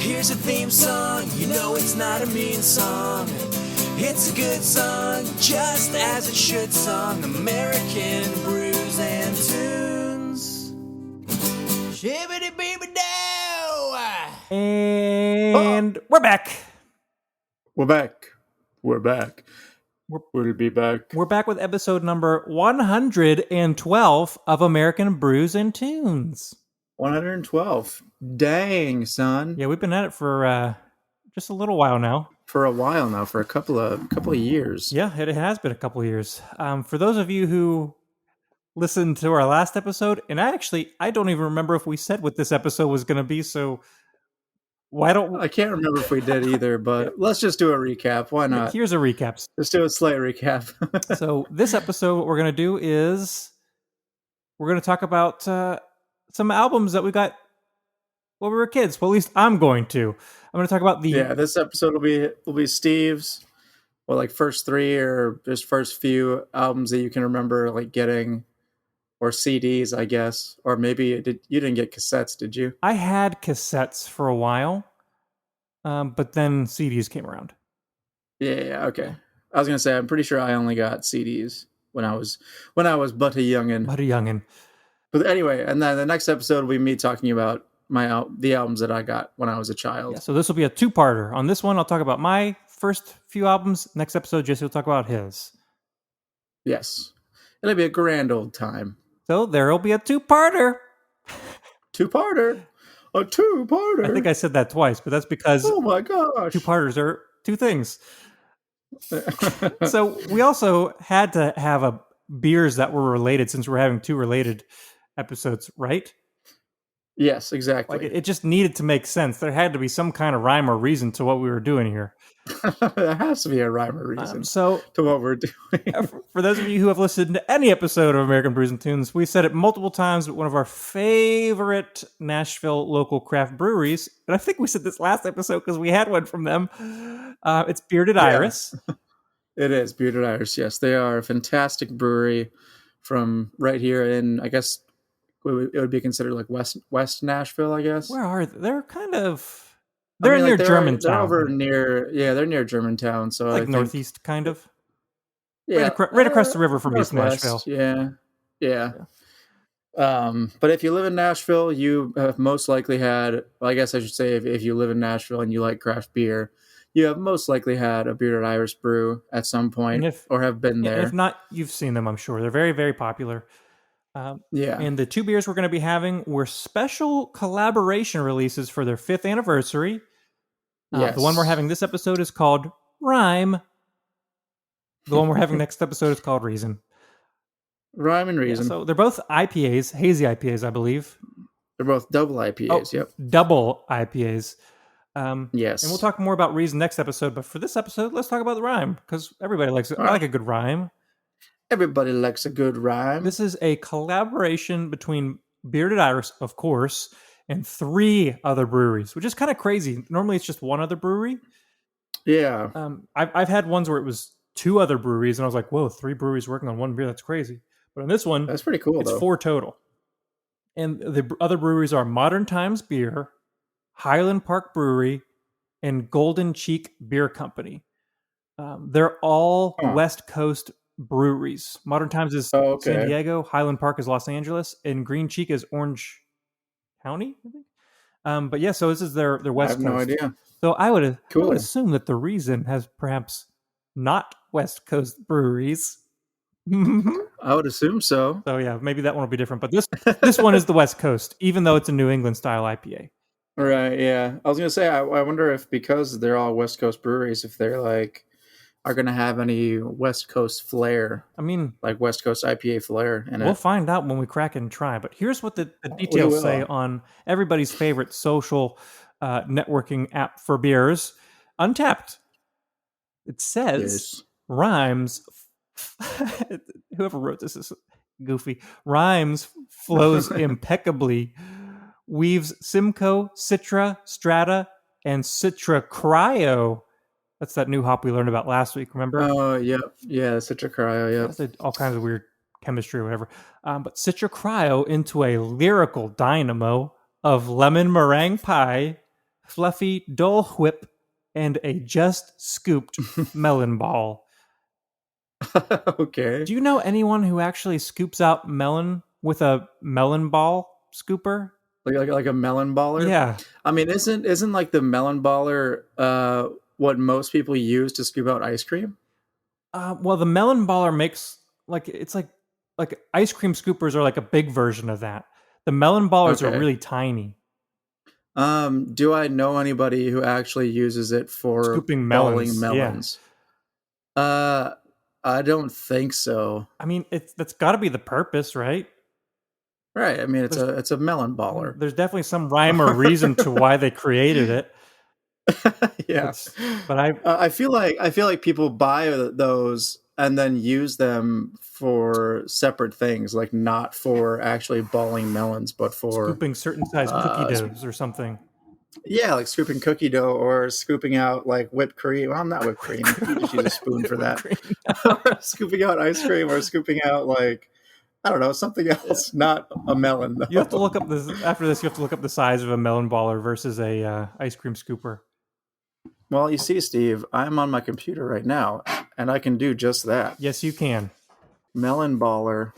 Here's a theme song, you know it's not a mean song. It's a good song, just as it should song. American Brews and Tunes. Shibbity beeby dow. And we're back. We're back. We'll be back. We're back with episode number 112 of American Brews and Tunes. 112. Dang, son. Yeah, we've been at it for just a little while now. For a while now, for a couple of years. Yeah, it has been a couple of years. For those of you who listened to our last episode, and I don't even remember if we said what this episode was going to be, so I can't remember if we did either, but let's just do a recap. Why not? Here's a recap. Let's do a slight recap. So this episode, what we're going to do is we're going to talk about some albums that we got when we were kids. Well, at least I'm going to. I'm going to talk about this episode will be Steve's, well, like first three or just first few albums that you can remember, like getting, or CDs, I guess, or maybe you didn't get cassettes, did you? I had cassettes for a while, but then CDs came around. Yeah, okay. I was gonna say I'm pretty sure I only got CDs when I was but a youngin. But anyway, and then the next episode will be me talking about the albums that I got when I was a child. Yeah, so this will be a two-parter. On this one, I'll talk about my first few albums. Next episode, Jesse will talk about his. Yes, it'll be a grand old time. So there will be a two-parter. A two-parter. I think I said that twice, but that's because oh my gosh, two-parters are two things. So we also had to have beers that were related since we're having two related episodes, right? Yes, exactly. Like it just needed to make sense. There had to be some kind of rhyme or reason to what we were doing here. There has to be a rhyme or reason to what we're doing. For those of you who have listened to any episode of American Brews and Tunes, we said it multiple times, but one of our favorite Nashville local craft breweries, and I think we said this last episode because we had one from them, it's Bearded Iris. It is Bearded Iris, yes. They are a fantastic brewery from right here in, I guess, it would be considered like West Nashville, I guess. Where are they? They're kind of... They're near Germantown. They're over near... Yeah, they're near Germantown. So like northeast, kind of? Yeah. Right across the river from East Nashville. Yeah. But if you live in Nashville, you have most likely had... Well, I guess I should say if you live in Nashville and you like craft beer, you have most likely had a Bearded Iris brew at some point or have been there. If not, you've seen them, I'm sure. They're very, very popular. And the two beers we're going to be having were special collaboration releases for their 5th anniversary. Yes. The one we're having this episode is called Rhyme. The one we're having next episode is called Reason. Rhyme and Reason. Yeah, so they're both IPAs, hazy IPAs, I believe. They're both double IPAs, yep. Double IPAs. Yes. And we'll talk more about Reason next episode, but for this episode, let's talk about the rhyme, because everybody likes it. I like a good rhyme. Everybody likes a good rhyme. This is a collaboration between Bearded Iris, of course, and 3 other breweries, which is kind of crazy. Normally, it's just one other brewery. Yeah. I've had ones where it was 2 other breweries, and I was like, whoa, 3 breweries working on one beer. That's crazy. But on this one, that's pretty cool, it's 4 total. And the other breweries are Modern Times Beer, Highland Park Brewery, and Golden Cheek Beer Company. They're all West Coast breweries. Modern Times is San Diego, Highland Park is Los Angeles, and Green Cheek is Orange County, I think. But yeah, so this is their West Coast. I have no idea. So I would assume that the Reason has perhaps not West Coast breweries. I would assume so. So yeah, maybe that one will be different. But this one is the West Coast, even though it's a New England style IPA. Right, yeah. I was going to say, I wonder if because they're all West Coast breweries, if they're like, are going to have any West Coast flair. I mean, like West Coast IPA flair in it. We'll find out when we crack it and try. But here's what the details say on everybody's favorite social networking app for beers, Untapped. It says rhymes. Whoever wrote this is goofy. Rhymes flows impeccably. Weaves Simcoe, Citra, Strata, and Citra Cryo. That's that new hop we learned about last week, remember? Oh, yeah. Yeah, Citra Cryo, yeah. That's all kinds of weird chemistry or whatever. But Citra Cryo into a lyrical dynamo of lemon meringue pie, fluffy Dole Whip, and a just scooped melon ball. Okay. Do you know anyone who actually scoops out melon with a melon ball scooper? Like a melon baller? Yeah. I mean, isn't like the melon baller what most people use to scoop out ice cream? Well, the melon baller makes it's like ice cream scoopers are like a big version of that. The melon ballers are really tiny. Do I know anybody who actually uses it for scooping balling melons? Yeah. I don't think so. I mean, that's got to be the purpose, right? Right. I mean, it's a melon baller. There's definitely some rhyme or reason to why they created it. Yeah, but I feel like people buy those and then use them for separate things, like not for actually balling melons, but for scooping certain size cookie doughs or something. Yeah, like scooping cookie dough or scooping out like whipped cream. Well, not whipped cream. You just use a spoon for that. Or scooping out ice cream or scooping out like, I don't know, something else, not a melon. Though. You have to look up this after this. You have to look up the size of a melon baller versus a ice cream scooper. Well, you see, Steve, I'm on my computer right now, and I can do just that. Yes, you can. Melon baller.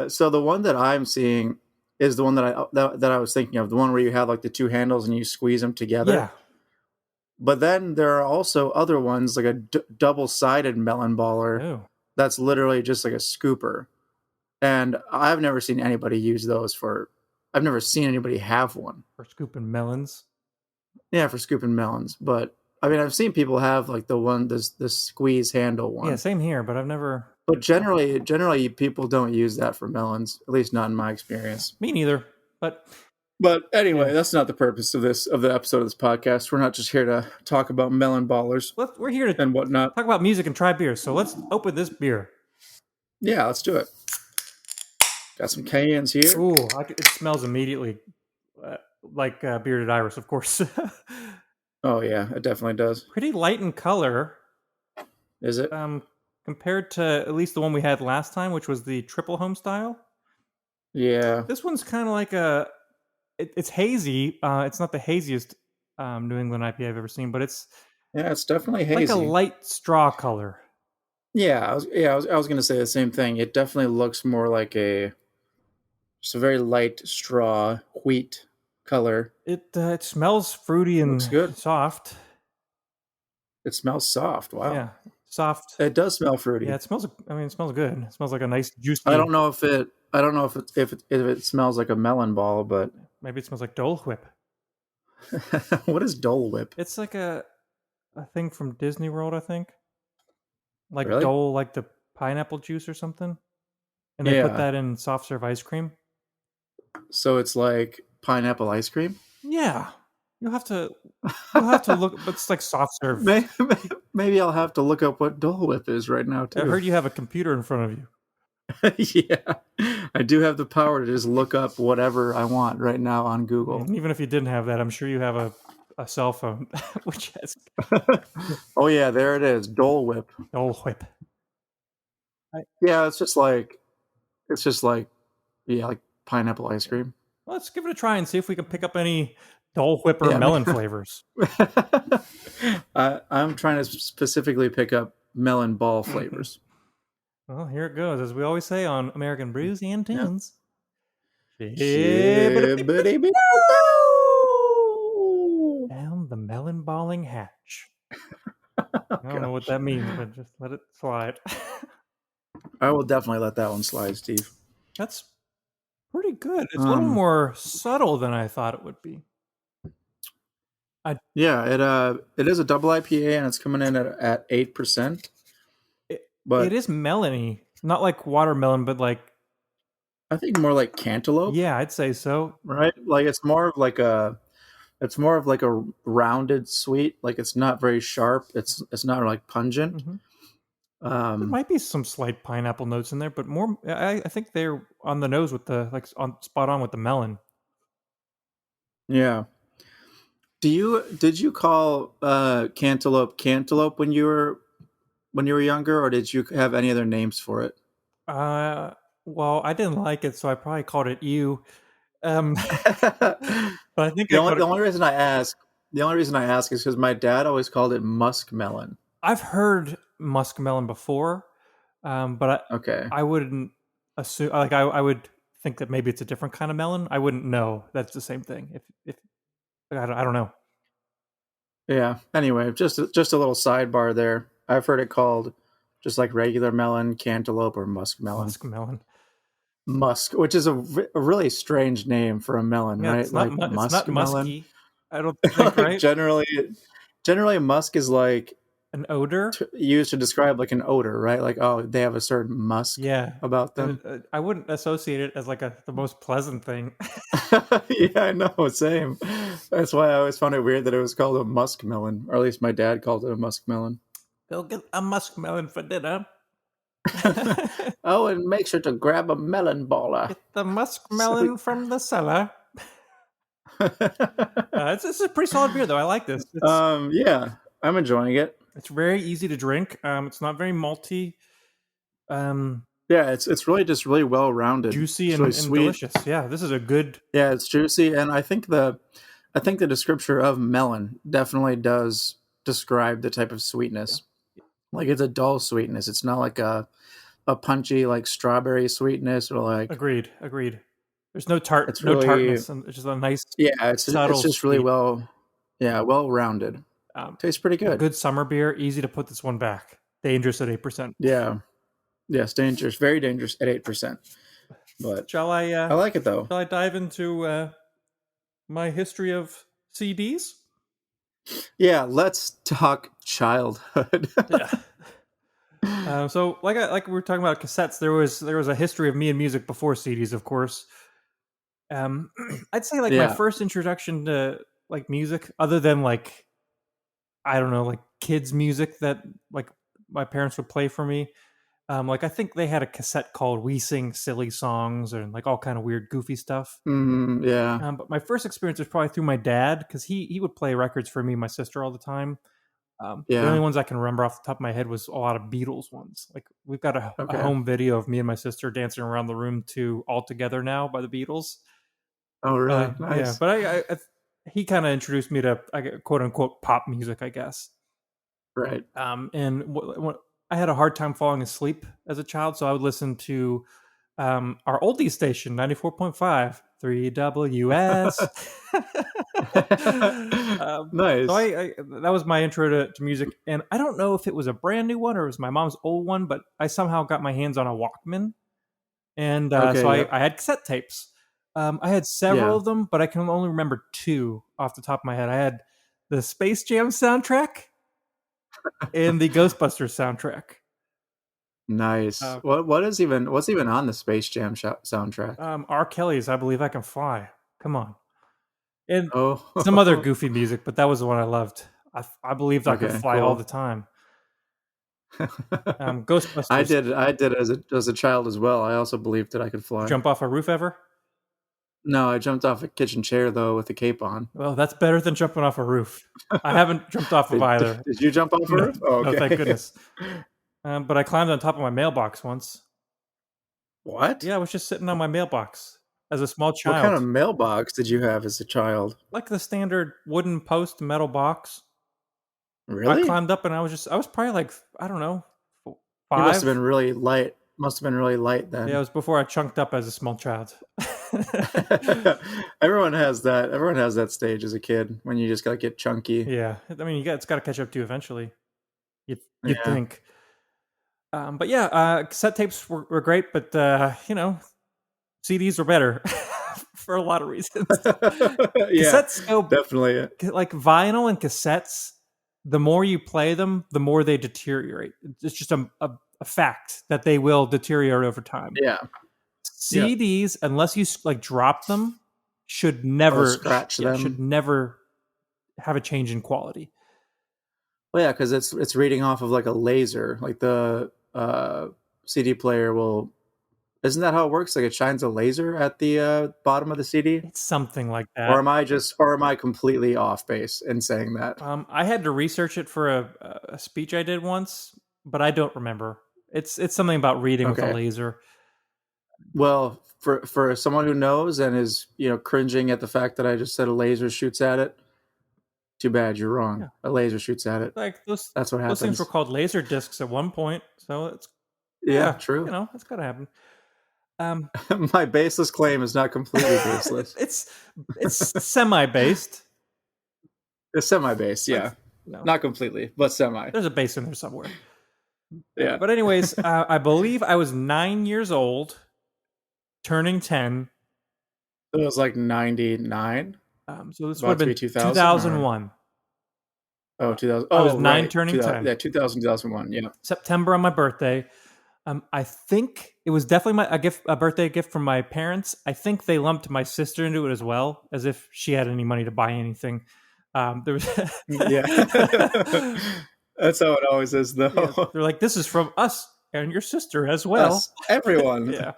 So the one that I'm seeing is the one that I was thinking of, the one where you have like the two handles and you squeeze them together. Yeah. But then there are also other ones, like a double-sided melon baller that's literally just like a scooper. And I've never seen anybody use those I've never seen anybody have one. For scooping melons? Yeah, for scooping melons. But, I mean, I've seen people have like the squeeze handle one. Yeah, same here, but I've never... But generally people don't use that for melons, at least not in my experience. Me neither, but anyway, that's not the purpose of the episode of this podcast. We're not just here to talk about melon ballers. We're here to and whatnot. Talk about music and try beers. So let's open this beer. Yeah, let's do it. Got some cans here. Ooh, it smells immediately like Bearded Iris, of course. Oh yeah, it definitely does. Pretty light in color. Is it? Compared to at least the one we had last time, which was the triple home style. Yeah. This one's kind of like it's hazy. It's not the haziest New England IPA I've ever seen, but it's definitely hazy. Like a light straw color. Yeah, I was going to say the same thing. It definitely looks more like just a very light straw wheat color. It smells fruity and looks good. Soft. It smells soft. Wow. Yeah. Soft. It does smell fruity. Yeah, it smells good. It smells like a nice juicy. I don't know if it smells like a melon ball, but maybe it smells like Dole Whip. What is Dole Whip? It's like a thing from Disney World, I think. Like really? Dole, like the pineapple juice or something. And they put that in soft serve ice cream. So it's like pineapple ice cream? Yeah. You'll have to look, but it's like soft serve. Maybe I'll have to look up what Dole Whip is right now, too. I heard you have a computer in front of you. Yeah. I do have the power to just look up whatever I want right now on Google. And even if you didn't have that, I'm sure you have a cell phone, which has... Oh, yeah, there it is. Dole Whip. Dole Whip. Yeah, it's just like pineapple ice cream. Let's give it a try and see if we can pick up any Dole Whip or melon flavors. I'm trying to specifically pick up melon ball flavors. Well, here it goes, as we always say on American Brews and Tunes. Down the melon balling hatch. I don't know what that means, but just let it slide. I will definitely let that one slide, Steve. That's pretty good. It's a little more subtle than I thought it would be. It is a double IPA and it's coming in at 8%. But it is melony, not like watermelon, but like I think more like cantaloupe. Yeah, I'd say so. Right? Like it's more of like a rounded sweet. Like it's not very sharp. It's not like pungent. Mm-hmm. There might be some slight pineapple notes in there, but more. I think they're on the nose with spot on with the melon. Yeah. Did you call cantaloupe when you were younger, or did you have any other names for it? Well, I didn't like it, so I probably called it ew. But I think the only reason I ask The only reason I ask is because my dad always called it muskmelon. I've heard muskmelon before, but Okay. I wouldn't assume. Like I would think that maybe it's a different kind of melon. I wouldn't know that's the same thing. If I don't know. Yeah. Anyway, just a little sidebar there. I've heard it called just like regular melon, cantaloupe, or muskmelon. Muskmelon. Musk, which is a really strange name for a melon, Yeah, right? it's not, Like it's not muskmelon. musky. I don't think, right? Generally, musk is like an odor used to describe like an odor, right? Like, oh, they have a certain musk about them. I wouldn't associate it as like the most pleasant thing. Yeah, I know, same. That's why I always found it weird that it was called a muskmelon, or at least my dad called it a muskmelon. Go get a muskmelon for dinner. Oh, and make sure to grab a melon baller. Get the muskmelon from the cellar. It's a pretty solid beer, though. I like this. Yeah, I'm enjoying it. It's very easy to drink. It's not very malty. Yeah, it's really just really well rounded, juicy, and, really and delicious. Yeah, this is a good. Yeah, it's juicy, and I think the descriptor of melon definitely does describe the type of sweetness. Yeah. Like it's a dull sweetness. It's not like a punchy like strawberry sweetness or like. Agreed. There's no tartness, and it's just a nice. Yeah, it's just sweet. really well rounded. Tastes pretty good. Good summer beer. Easy to put this one back. Dangerous at 8%. Yeah. Yes, dangerous. Very dangerous at 8%. But shall I? I like it though. Shall I dive into my history of CDs? Yeah, let's talk childhood. Yeah. So, like we were talking about cassettes, there was a history of me and music before CDs, of course. I'd say my first introduction to like music, other than like, I don't know, like kids music that like my parents would play for me. Like I think they had a cassette called "We Sing Silly Songs" and like all kind of weird, goofy stuff. Yeah. But my first experience was probably through my dad because he would play records for me and my sister all the time. The only ones I can remember off the top of my head was a lot of Beatles ones. Like we've got a home video of me and my sister dancing around the room to "All Together Now" by the Beatles. Oh, really? Nice. Yeah, but he kind of introduced me to quote unquote pop music, I guess. Right. And I had a hard time falling asleep as a child, so I would listen to our oldies station, 94.5, 3WS. Nice. So that was my intro to music, and I don't know if it was a brand new one or it was my mom's old one, but I somehow got my hands on a Walkman, and I had cassette tapes. I had several of them, but I can only remember two off the top of my head. I had the Space Jam soundtrack and the Ghostbusters soundtrack. Nice. What's even on the Space Jam soundtrack? R. Kelly's "I Believe I Can Fly." Come on. And some other goofy music, but that was the one I loved. I believed I could fly all the time. Ghostbusters. I did as a child as well. I also believed that I could fly. Jump off a roof ever? No, I jumped off a kitchen chair though with a cape on. Well, that's better than jumping off a roof. I haven't jumped off of either. Did you jump off a roof? Oh, okay. No, thank goodness. But I climbed on top of my mailbox once. What? Yeah, I was just sitting on my mailbox as a small child. What kind of mailbox did you have as a child? Like the standard wooden post metal box. Really? I climbed up and I was probably like, I don't know, 5. You must have been really light. Then. Yeah, it was before I chunked up as a small child. Everyone has that stage as a kid when you just gotta get chunky. Yeah, I mean, it's got to catch up to you eventually. You think. But yeah, cassette tapes were great, but CDs were better for a lot of reasons. Cassettes go definitely like vinyl and cassettes. The more you play them, the more they deteriorate. It's just a fact that they will deteriorate over time. Yeah. CDs, unless you like drop them, should never scratch them. Should never have a change in quality. Well, yeah, because it's reading off of like a laser. Like the CD player will. Isn't that how it works? Like it shines a laser at the bottom of the CD. It's something like that. Or am I completely off base in saying that? I had to research it for a speech I did once, but I don't remember. It's something about reading with a laser. Well, for someone who knows and is cringing at the fact that I just said a laser shoots at it, Too bad, you're wrong. Yeah. A laser shoots at it. Like That's what happens. Those things were called laser discs at one point, so it's true. You know, it's gotta happen. My baseless claim is not completely baseless. it's semi-based. It's semi-based, yeah. No. Not completely, but semi. There's a base in there somewhere. Yeah. But anyways, I believe I was 9 years old, turning 10. It was like 99. So this would have been 2001. Oh, 2000. I was 9 turning 10. Yeah, 2001. Yeah. September on my birthday. I think it was definitely a birthday gift from my parents. I think they lumped my sister into it as well, as if she had any money to buy anything. There was yeah. That's how it always is, though. Yeah, they're like, "This is from us and your sister as well." Us, everyone. Yeah.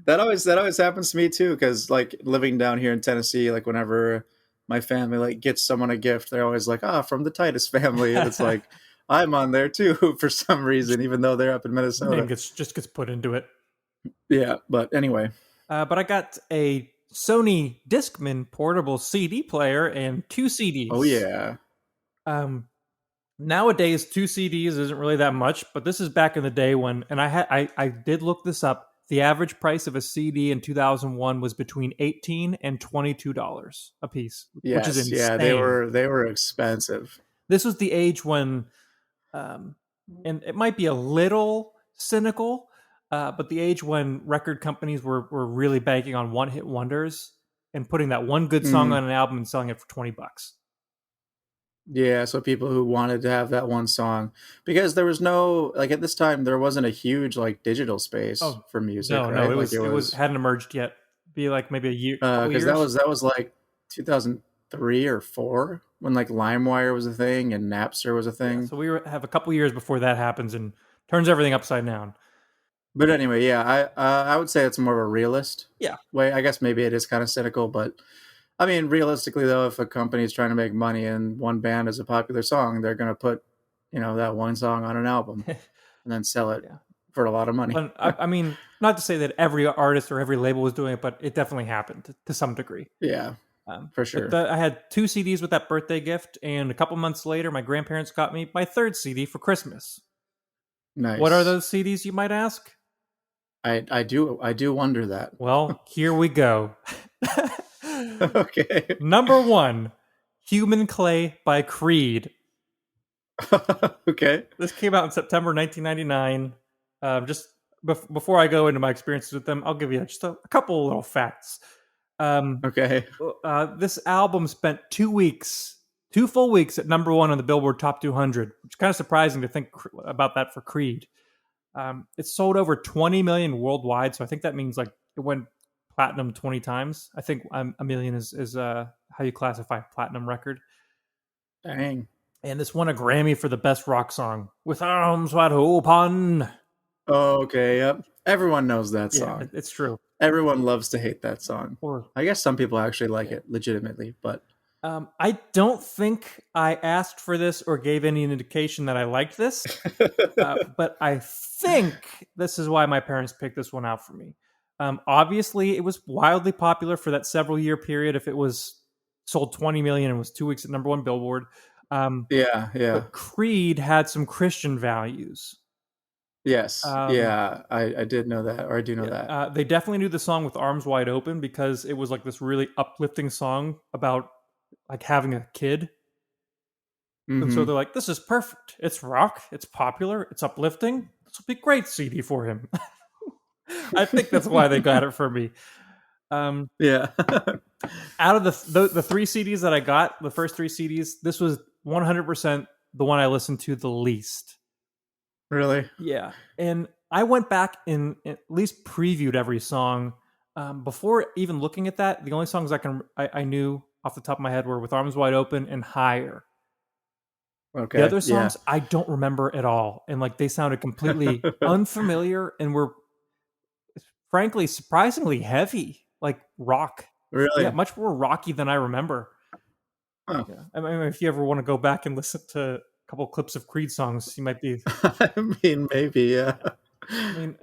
That always happens to me too, because like living down here in Tennessee, like whenever my family like gets someone a gift, they're always like, from the Titus family, and it's like I'm on there too for some reason, even though they're up in Minnesota. Name just gets put into it. Yeah, but anyway. But I got a Sony Discman portable CD player and 2 CDs. Oh yeah. Nowadays 2 CDs isn't really that much, but this is back in the day when, and I did look this up. The average price of a CD in 2001 was between $18 and $22 a piece, which is insane. Yeah, they were expensive. This was the age when, and it might be a little cynical, but the age when record companies were really banking on one-hit wonders and putting that one good song on an album and selling it for $20. Yeah, so people who wanted to have that one song, because there was no, like at this time there wasn't a huge like digital space for music. No, right? it was hadn't emerged yet. Be like maybe a year. Because that was like 2003 or 4 when like LimeWire was a thing and Napster was a thing. Yeah, so we have a couple years before that happens and turns everything upside down. But anyway, yeah, I would say it's more of a realist. Yeah. Way. I guess maybe it is kind of cynical, but I mean, realistically though, if a company is trying to make money and one band is a popular song, they're going to put, that one song on an album and then sell it for a lot of money. I mean, not to say that every artist or every label was doing it, but it definitely happened to some degree. Yeah, for sure. I had 2 CDs with that birthday gift, and a couple months later, my grandparents got me my 3rd CD for Christmas. Nice. What are those CDs, you might ask? I do wonder that. Well, here we go. Okay. Number 1, Human Clay by Creed. Okay. This came out in September 1999. Just before I go into my experiences with them, I'll give you just a couple little facts. Okay. This album spent 2 full weeks at number 1 on the Billboard Top 200, which is kind of surprising to think about that for Creed. It sold over 20 million worldwide, so I think that means like it went platinum 20 times. I think a million is how you classify a platinum record. Dang. And this won a Grammy for the best rock song, With Arms Wide Open. Oh, okay, yep. Everyone knows that song. Yeah, it's true. Everyone loves to hate that song. Or I guess some people actually like it legitimately, but I don't think I asked for this or gave any indication that I liked this, but I think this is why my parents picked this one out for me. Obviously, it was wildly popular for that several-year period. If it was sold 20 million and was 2 weeks at number 1 Billboard. Yeah. But Creed had some Christian values. Yes. I did know that, or I do know that. They definitely knew the song With Arms Wide Open because it was like this really uplifting song about like having a kid. Mm-hmm. And so they're like, this is perfect. It's rock. It's popular. It's uplifting. This will be a great CD for him. I think that's why they got it for me. Yeah. Out of the 3 CDs that I got, the first 3 CDs, this was 100% the one I listened to the least. Really? Yeah. And I went back and at least previewed every song. Before even looking at that, the only songs I knew off the top of my head were With Arms Wide Open and Higher. Okay. The other songs I don't remember at all. And like they sounded completely unfamiliar and were frankly surprisingly heavy, like rock. Really? Yeah, much more rocky than I remember. Huh. Yeah. I mean, if you ever want to go back and listen to a couple clips of Creed songs, you might be. I mean, maybe, yeah. I mean,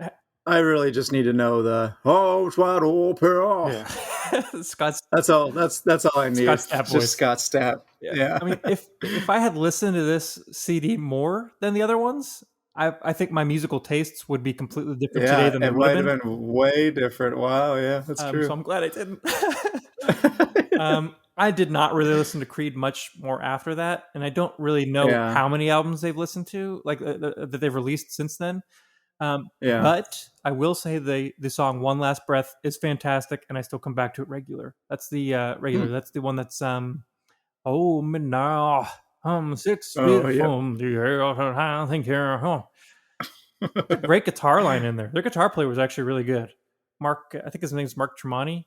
I really just need to know the wide open. Yeah. Scott's That's all. That's all I need. Scott Stapp Just voice. Scott Stapp. Yeah. I mean, if I had listened to this CD more than the other ones, I think my musical tastes would be completely different today than they it would might have been way different. Wow, yeah, that's true. So I'm glad I didn't. I did not really listen to Creed much more after that, and I don't really know how many albums they've listened to, like that they've released since then. But I will say the song "One Last Breath" is fantastic, and I still come back to it regular. That's the regular. That's the one that's oh me now, I'm 6 feet from the air. I think you're great guitar line in there. Their guitar player was actually really good. Mark, I think his name's Mark Tremonti.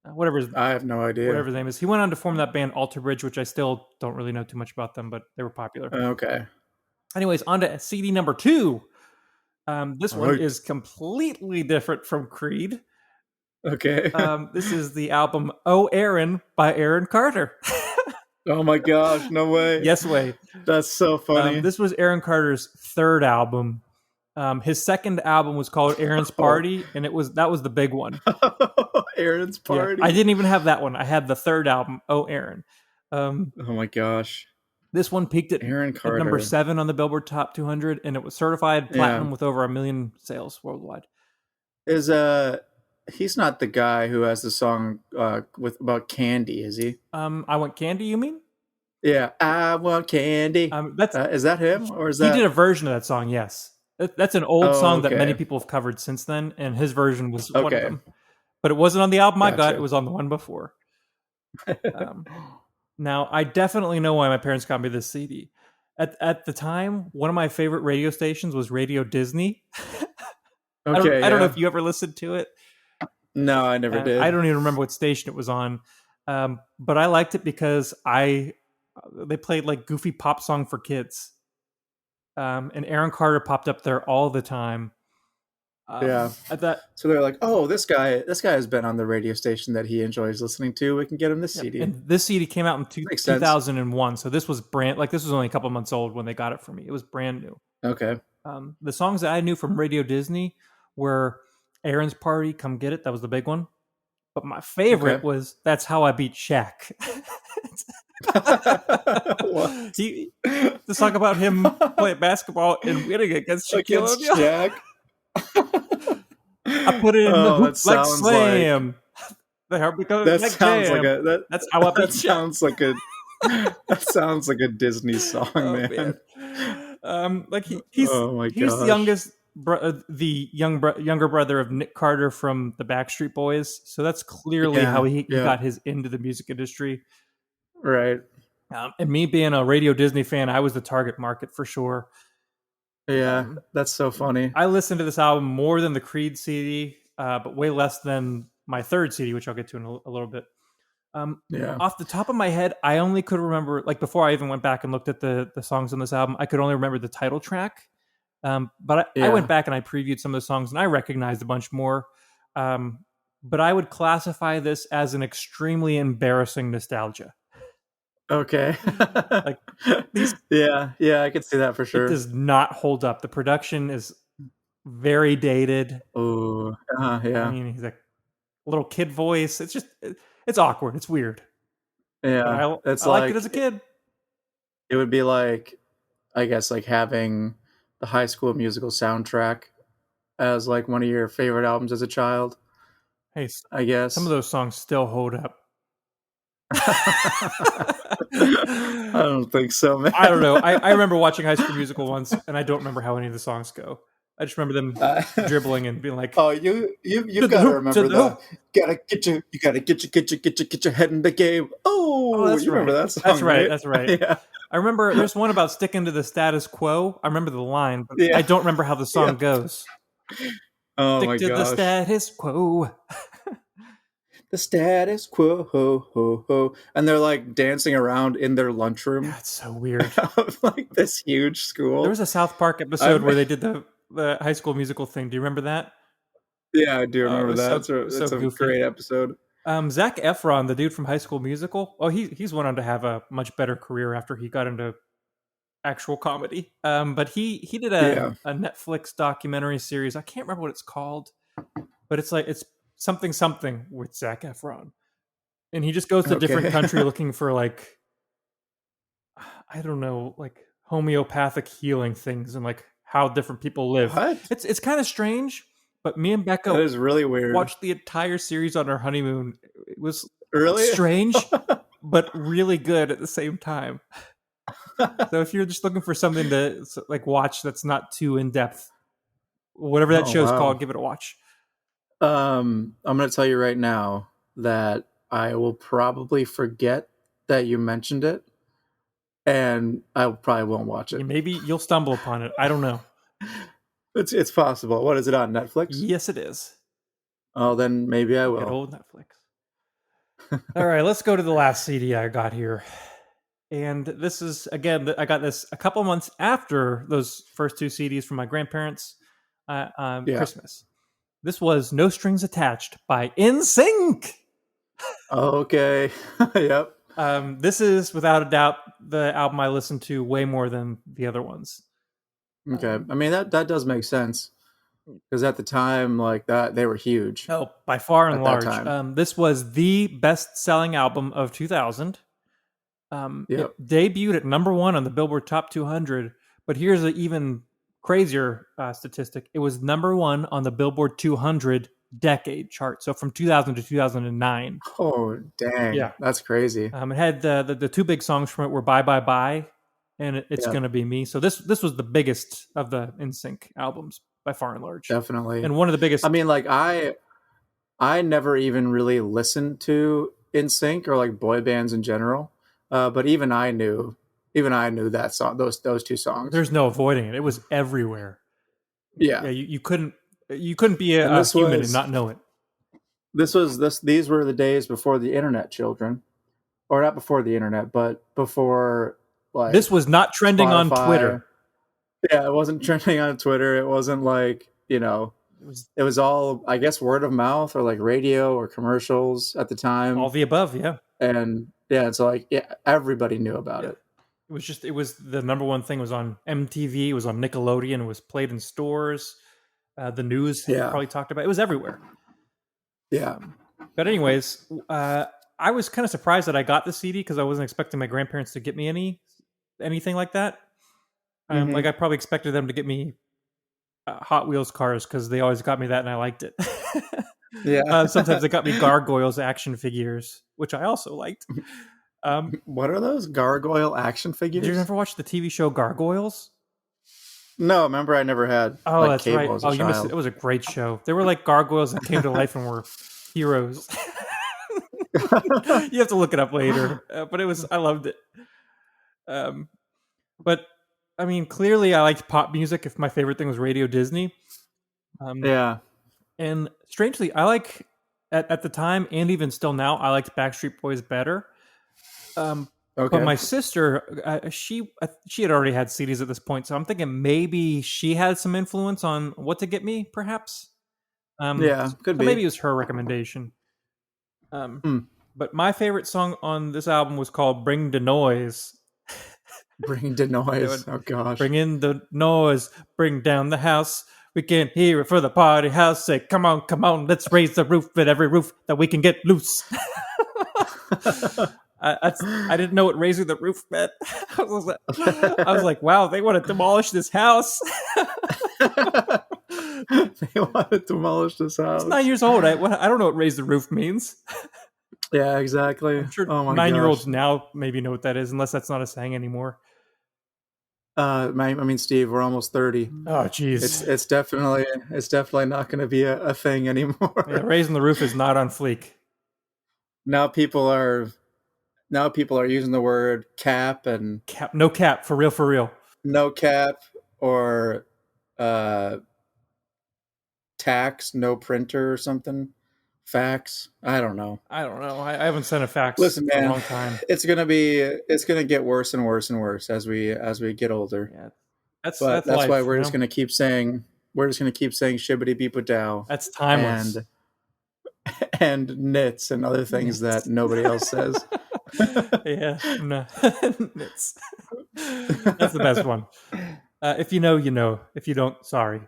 I have no idea. Whatever his name is. He went on to form that band Alter Bridge, which I still don't really know too much about them, but they were popular. Okay. Anyways, on to CD number 2. This one is completely different from Creed. Okay. This is the album "Oh Aaron" by Aaron Carter. Oh my gosh, no way. Yes way. That's so funny. This was Aaron Carter's third album. His second album was called Aaron's Party, and that was the big one. Aaron's Party. Yeah, I didn't even have that one. I had the third album, Oh Aaron. Oh my gosh. This one peaked at Aaron Carter. number 7 on the Billboard Top 200, and it was certified platinum with over 1 million sales worldwide. He's not the guy who has the song about candy, is he? I Want Candy, you mean? Yeah, I Want Candy. Is that him, or is that? He did a version of that song. Yes, that's an old song that many people have covered since then, and his version was one of them. But it wasn't on the album I got; it was on the one before. Now, I definitely know why my parents got me this CD. At the time, one of my favorite radio stations was Radio Disney. I don't know if you ever listened to it. No, I never did. I don't even remember what station it was on, but I liked it because they played like goofy pop song for kids, and Aaron Carter popped up there all the time. So they're like, "Oh, this guy has been on the radio station that he enjoys listening to. We can get him this CD." And this CD came out in 2001, so this was this was only a couple months old when they got it for me. It was brand new. Okay. The songs that I knew from Radio Disney were Aaron's Party, Come Get It. That was the big one. But my favorite was That's How I Beat Shaq. To talk about him playing basketball and winning against Shaquille O'Neal. Shaq. I put it in the hoop like slam. That's how I beat Shaq. That sounds like a Disney song, man. He's the youngest, younger brother of Nick Carter from the Backstreet Boys, so that's clearly how he got his into the music industry, right? And me being a Radio Disney fan, I was the target market for sure. Yeah, that's so funny. I listened to this album more than the Creed CD, but way less than my third CD, which I'll get to in a little bit. Off the top of my head, I only could remember, like before I even went back and looked at the songs on this album, I could only remember the title track. But I went back and I previewed some of the songs and I recognized a bunch more. But I would classify this as an extremely embarrassing nostalgia. Okay. I could see that for sure. It does not hold up. The production is very dated. Oh, yeah. I mean, he's a little kid voice. It's just, it's awkward. It's weird. Yeah. I liked it as a kid. It would be like, I guess, like having the High School Musical soundtrack as like one of your favorite albums as a child. Hey, I guess some of those songs still hold up. I don't think so, man. I don't know. I remember watching High School Musical once, and I don't remember how any of the songs go. I just remember them dribbling and being like, "Oh, you got to remember that. You gotta get your head in the game." Oh, you remember that song? That's right. Right? That's right. Yeah. I remember there's one about sticking to the status quo. I remember the line, but I don't remember how the song goes. Oh Stick my to the status quo. The status quo, ho, ho, ho. And they're like dancing around in their lunchroom. That's so weird. Like this huge school. There was a South Park episode where they did the High School Musical thing. Do you remember that? Yeah, I do remember that. It's a goofy. great episode. Zac Efron, the dude from High School Musical, he's went on to have a much better career after he got into actual comedy. But he did a Netflix documentary series. I can't remember what it's called, but it's something with Zac Efron, and he just goes to a different country looking for like, I don't know, like homeopathic healing things and like how different people live. What? It's kind of strange, but me and Becca that is really weird. Watched the entire series on our honeymoon. It was really strange, but really good at the same time. So if you're just looking for something to like watch that's not too in depth, whatever that show's called, give it a watch. I'm going to tell you right now that I will probably forget that you mentioned it, and I probably won't watch it. Maybe you'll stumble upon it. I don't know. It's possible. What is it on Netflix? Yes, it is. Oh, then maybe I will. Good old Netflix. All right, let's go to the last CD I got here. And this is, again, I got this a couple months after those first two CDs from my grandparents' Christmas. This was No Strings Attached by NSYNC. Okay. Yep. This is, without a doubt, the album I listened to way more than the other ones. Okay. I mean, that does make sense. Because at the time, like that, they were huge. Oh, by far and large. This was the best-selling album of 2000. It debuted at number 1 on the Billboard Top 200, but here's an even crazier statistic. It was number 1 on the Billboard 200 decade chart, so from 2000 to 2009. Oh, dang. Yeah. That's crazy. It had the two big songs from it were Bye Bye Bye and It's Gonna Be Me. So this was the biggest of the NSYNC albums by far and large. Definitely. And one of the biggest. I mean, like I never even really listened to NSYNC or like boy bands in general. But even I knew that song, those two songs. There's no avoiding it. It was everywhere. Yeah. You couldn't be a human and not know it. These were the days before the internet, children, or not before the internet, but before like this was not trending Spotify. On Twitter. Yeah, it wasn't trending on Twitter. It wasn't like, it was all, I guess, word of mouth or like radio or commercials at the time. All the above, yeah. And yeah, it's like, everybody knew about it. It was the number one thing. It was on MTV. It was on Nickelodeon. It was played in stores. The news probably talked about it. It was everywhere. Yeah. But anyways, I was kind of surprised that I got the CD because I wasn't expecting my grandparents to get me anything like that. Like I probably expected them to get me Hot Wheels cars because they always got me that and I liked it. Yeah. Sometimes they got me Gargoyles action figures, which I also liked. What are those gargoyle action figures? Did you ever watch the TV show Gargoyles? No, remember I never had. Oh, that's right. Oh, you missed it. It was a great show. They were like gargoyles that came to life and were heroes. You have to look it up later, but I loved it. But I mean, clearly I liked pop music. If my favorite thing was Radio Disney. And strangely, I like at the time and even still now, I liked Backstreet Boys better. But my sister, she had already had CDs at this point, so I'm thinking maybe she had some influence on what to get me, perhaps. Could be. Maybe it was her recommendation. But my favorite song on this album was called "Bring the Noise." Bring the noise. Oh gosh. Bring in the noise. Bring down the house. We can hear it for the party house. Say, come on, let's raise the roof at every roof that we can get loose. I didn't know what raising the roof meant. I was like, wow, they want to demolish this house. They want to demolish this house. It's 9 years old. I don't know what raise the roof means. Yeah, exactly. I'm sure 9-year-olds now maybe know what that is, unless that's not a saying anymore. I mean, Steve, we're almost 30. Oh, geez. It's definitely not going to be a thing anymore. Yeah, raising the roof is not on fleek. Now people are using the word cap and no cap for real. No cap or tax, no printer or something. Fax. I don't know. I haven't sent a fax in a long time. It's gonna get worse and worse and worse as we get older. Yeah. That's life, why we're just gonna keep saying shibbity beepa dow. That's timeless. And knits and other things that nobody else says. Yeah, no. Knits. That's the best one. If you know, you know. If you don't, sorry.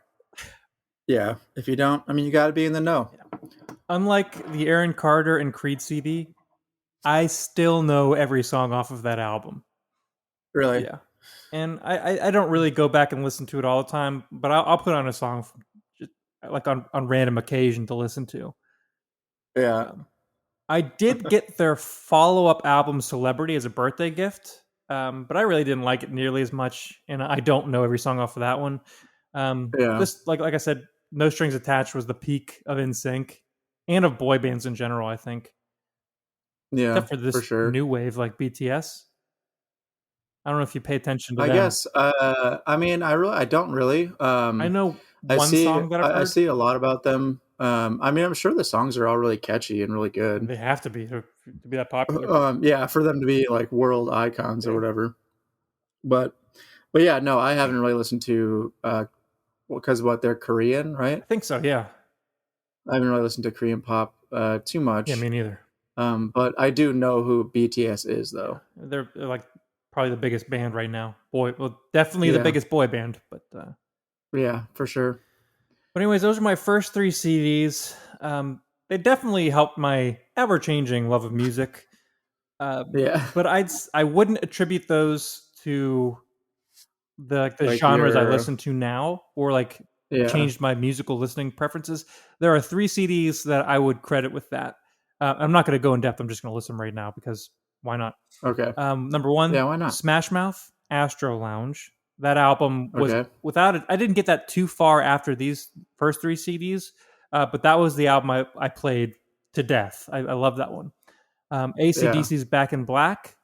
Yeah. If you don't, I mean, you got to be in the know. Yeah. Unlike the Aaron Carter and Creed CD, I still know every song off of that album. Really? Yeah. And I don't really go back and listen to it all the time, but I'll put on a song just like on random occasion to listen to. Yeah. I did get their follow-up album Celebrity as a birthday gift, but I really didn't like it nearly as much, and I don't know every song off of that one. Just like I said, No Strings Attached was the peak of NSYNC and of boy bands in general, I think. Yeah, except for this for sure. new wave like BTS. I don't know if you pay attention to I them. guess. I mean, I don't really. I know I one see. song that I've heard. I see a lot about them. I mean, I'm sure the songs are all really catchy and really good. They have to be to be that popular. Yeah, for them to be like world icons or whatever. But yeah, no, I haven't really listened to because they're Korean, right? I think so. Yeah. I haven't really listened to Korean pop too much. Yeah, me neither. But I do know who BTS is, though. They're like probably the biggest band right now. Definitely the biggest boy band, but yeah, for sure. But anyways, those are my first 3 CDs. They definitely helped my ever-changing love of music. Yeah, but I wouldn't attribute those to the like genres I listen to now, or changed my musical listening preferences. There are 3 CDs that I would credit with that. I'm not going to go in depth. I'm just going to list them right now because why not? Okay. Number 1, yeah, why not? Smash Mouth, Astro Lounge. That album was without it. I didn't get that too far after these first 3 CDs, but that was the album I played to death. I love that one. AC/DC's Back in Black.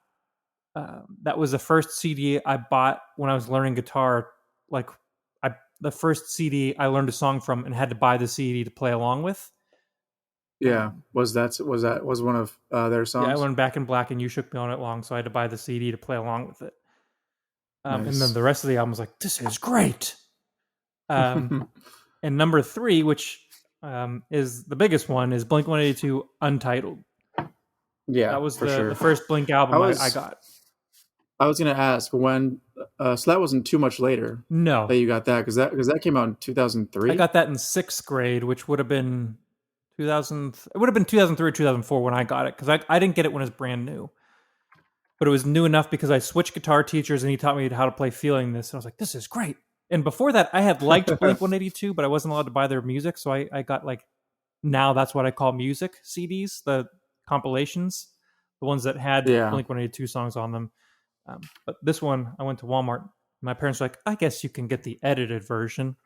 That was the first CD I bought when I was learning guitar. The first CD I learned a song from and had to buy the CD to play along with. Yeah, was one of their songs? Yeah, I went Back in Black and You Shook Me All Night Long, so I had to buy the CD to play along with it. Nice. And then the rest of the album was like, this is great. And number 3, which is the biggest one, is Blink-182 Untitled. Yeah, that was the first Blink album I got. I was going to ask when, so that wasn't too much later. No, that you got that because that came out in 2003. I got that in 6th grade, which would have been 2000. It would have been 2003 or 2004 when I got it, because I didn't get it when it was brand new. But it was new enough because I switched guitar teachers and he taught me how to play Feeling This. And I was like, this is great. And before that, I had liked Blink-182, but I wasn't allowed to buy their music. So I got now that's what I call music CDs, the compilations, the ones that had Blink-182 songs on them. But this one, I went to Walmart. My parents were like, I guess you can get the edited version.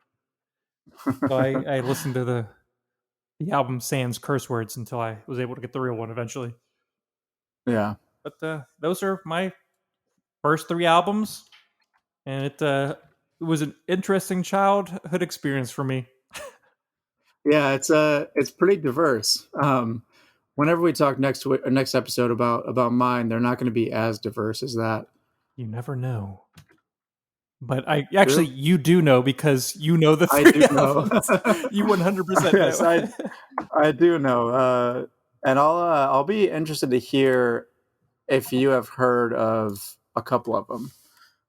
So I listened to the album sans curse words until I was able to get the real one eventually. Yeah. But those are my first 3 albums, and it was an interesting childhood experience for me. Yeah, it's pretty diverse. Whenever we talk next episode about mine, they're not going to be as diverse as that. You never know. But you do know, because you know the 3 I do albums. know. You 100% know. Yes, I do know. And I'll be interested to hear if you have heard of a couple of them.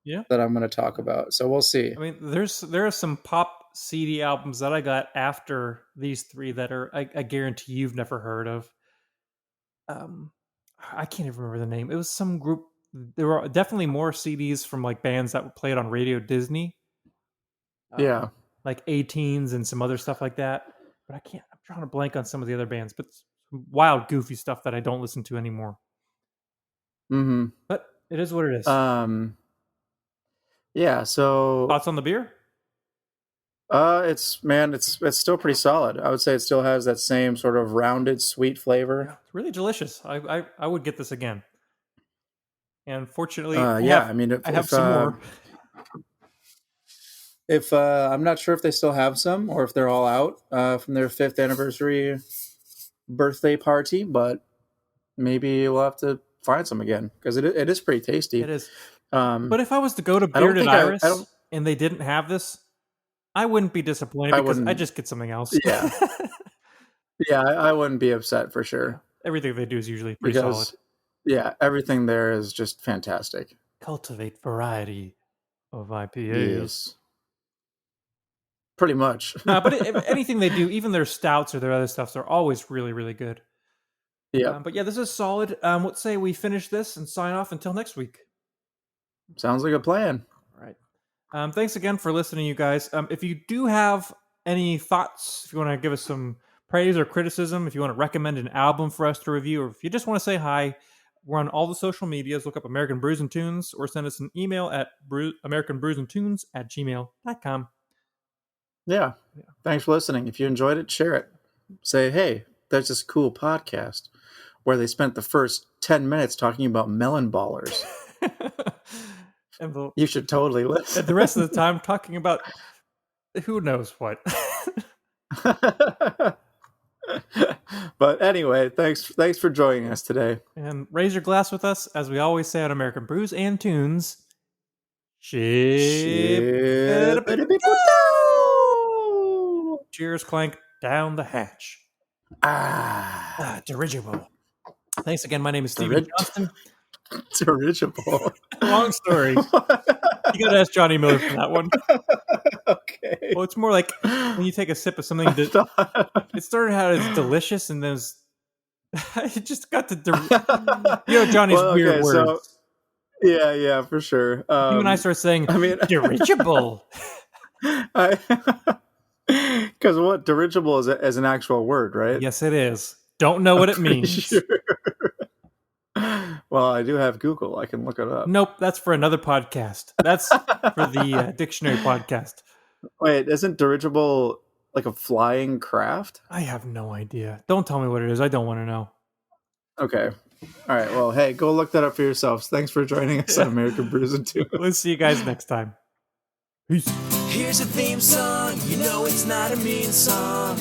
Yeah, that I'm going to talk about. So we'll see. I mean, there are some pop CD albums that I got after these 3 that are I guarantee you've never heard of. I can't even remember the name. It was some group. There were definitely more CDs from bands that were played on Radio Disney. Yeah, like 18s and some other stuff like that. But I'm trying to blank on some of the other bands. But some wild, goofy stuff that I don't listen to anymore. Mm-hmm. But it is what it is. Yeah. So thoughts on the beer? It's still pretty solid. I would say it still has that same sort of rounded, sweet flavor. Yeah, it's really delicious. I would get this again. And fortunately, I have some more. If I'm not sure if they still have some or if they're all out from their 5th anniversary birthday party, but maybe we'll have to find some again because it is pretty tasty. It is. But if I was to go to Bearded Iris and they didn't have this, I wouldn't be disappointed because I just get something else. Yeah. Yeah, I wouldn't be upset for sure. Everything they do is usually pretty solid. Yeah, everything there is just fantastic. cultivate variety of IPAs. Yes. Pretty much. But anything they do, even their stouts or their other stuffs, are always really, really good. Yeah. But yeah, this is solid. Let's say we finish this and sign off until next week. Sounds like a plan. All right. Thanks again for listening, you guys. If you do have any thoughts, if you want to give us some praise or criticism, if you want to recommend an album for us to review, or if you just want to say hi, we're on all the social medias. Look up American Brews and Tunes, or send us an email at americanbrewsandtunes@gmail.com. Yeah. Thanks for listening. If you enjoyed it, share it. Say, hey, there's this cool podcast where they spent the first 10 minutes talking about melon ballers. And you should totally listen. And the rest of the time talking about who knows what. But anyway, thanks for joining us today. And raise your glass with us, as we always say on American Brews and Tunes. Cheers, clank down the hatch. Dirigible. Thanks again. My name is Stephen Johnston. Dirigible. Long story. You gotta ask Johnny Miller for that one. Okay. Well, it's more like when you take a sip of something. It started out as delicious, and then it just got to Johnny's weird words. So, yeah, for sure. You and I started saying, dirigible. Because what dirigible is an actual word, right? Yes, it is. Don't know what it means. Sure. Well, I do have Google. I can look it up. Nope, that's for another podcast. That's for the dictionary podcast. Wait, isn't dirigible like a flying craft? I have no idea. Don't tell me what it is. I don't want to know. Okay. All right. Well, hey, go look that up for yourselves. Thanks for joining us on American Brews and Tunes. We'll see you guys next time. Peace. Here's a theme song. You know it's not a mean song.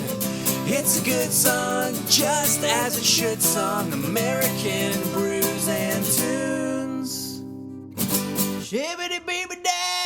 It's a good song, just as it should song. American Brews and Tunes. Shibbity-beeby-da.